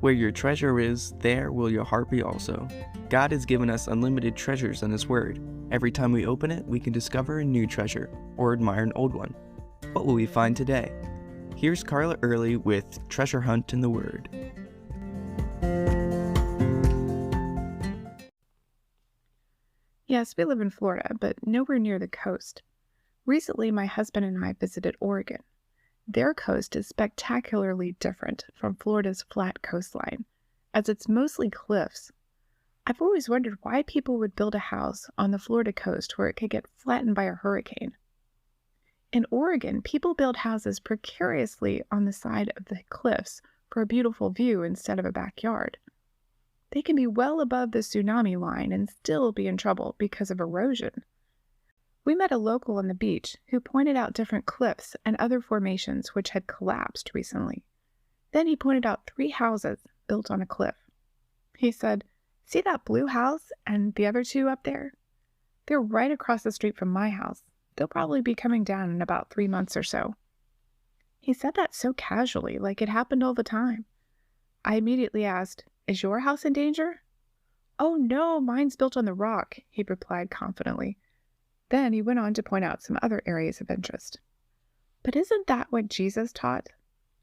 Where your treasure is, there will your heart be also. God has given us unlimited treasures in His Word. Every time we open it, we can discover a new treasure or admire an old one. What will we find today? Here's Carla Early with Treasure Hunt in the Word. Yes, we live in Florida, but nowhere near the coast. Recently, my husband and I visited Oregon. Their coast is spectacularly different from Florida's flat coastline, as it's mostly cliffs. I've always wondered why people would build a house on the Florida coast where it could get flattened by a hurricane. In Oregon, people build houses precariously on the side of the cliffs for a beautiful view instead of a backyard. They can be well above the tsunami line and still be in trouble because of erosion. We met a local on the beach who pointed out different cliffs and other formations which had collapsed recently. Then he pointed out 3 houses built on a cliff. He said, "See that blue house and the other 2 up there? They're right across the street from my house. They'll probably be coming down in about 3 months or so." He said that so casually, like it happened all the time. I immediately asked, "Is your house in danger?" "Oh no, mine's built on the rock," he replied confidently. Then he went on to point out some other areas of interest. But isn't that what Jesus taught?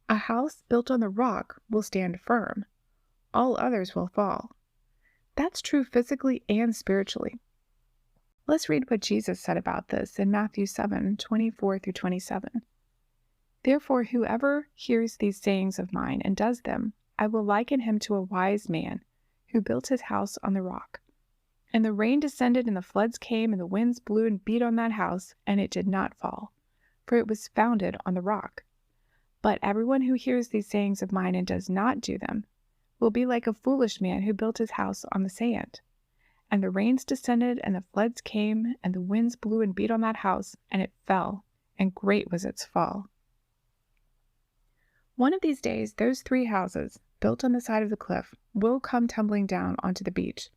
A house built on the rock will stand firm. All others will fall. That's true physically and spiritually. Let's read what Jesus said about this in Matthew 7:24-27. "Therefore, whoever hears these sayings of mine and does them, I will liken him to a wise man who built his house on the rock. And the rain descended, and the floods came, and the winds blew and beat on that house, and it did not fall, for it was founded on the rock. But everyone who hears these sayings of mine and does not do them will be like a foolish man who built his house on the sand. And the rains descended, and the floods came, and the winds blew and beat on that house, and it fell, and great was its fall." One of these days, those 3 houses, built on the side of the cliff, will come tumbling down onto the beach.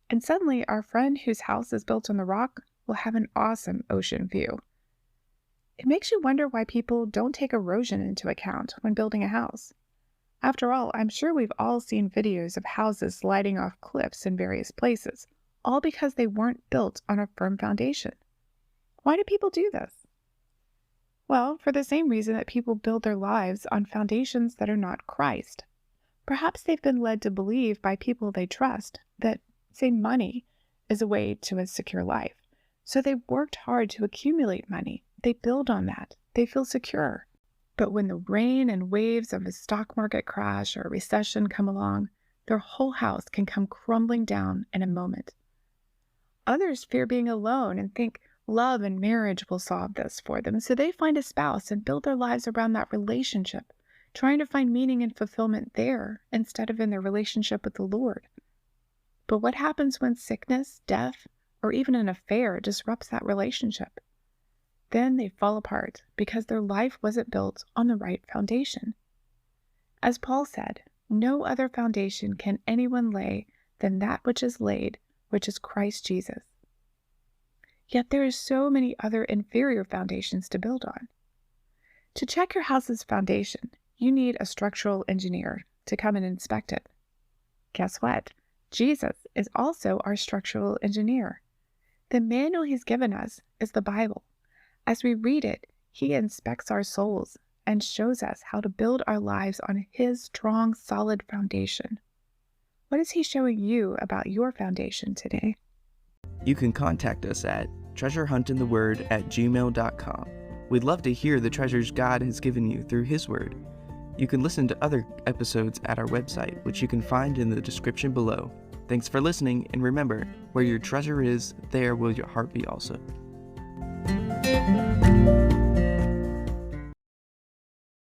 And suddenly, our friend whose house is built on the rock will have an awesome ocean view. It makes you wonder why people don't take erosion into account when building a house. After all, I'm sure we've all seen videos of houses sliding off cliffs in various places, all because they weren't built on a firm foundation. Why do people do this? Well, for the same reason that people build their lives on foundations that are not Christ. Perhaps they've been led to believe by people they trust that, say, money is a way to a secure life. So they've worked hard to accumulate money. They build on that. They feel secure. But when the rain and waves of a stock market crash or a recession come along, their whole house can come crumbling down in a moment. Others fear being alone and think love and marriage will solve this for them, so they find a spouse and build their lives around that relationship, trying to find meaning and fulfillment there instead of in their relationship with the Lord. But what happens when sickness, death, or even an affair disrupts that relationship? Then they fall apart because their life wasn't built on the right foundation. As Paul said, no other foundation can anyone lay than that which is laid, which is Christ Jesus. Yet there are so many other inferior foundations to build on. To check your house's foundation, you need a structural engineer to come and inspect it. Guess what? Jesus is also our structural engineer. The manual he's given us is the Bible. As we read it, he inspects our souls and shows us how to build our lives on his strong, solid foundation. What is he showing you about your foundation today? You can contact us at treasurehuntintheword@gmail.com. We'd love to hear the treasures God has given you through His Word. You can listen to other episodes at our website, which you can find in the description below. Thanks for listening, and remember, where your treasure is, there will your heart be also.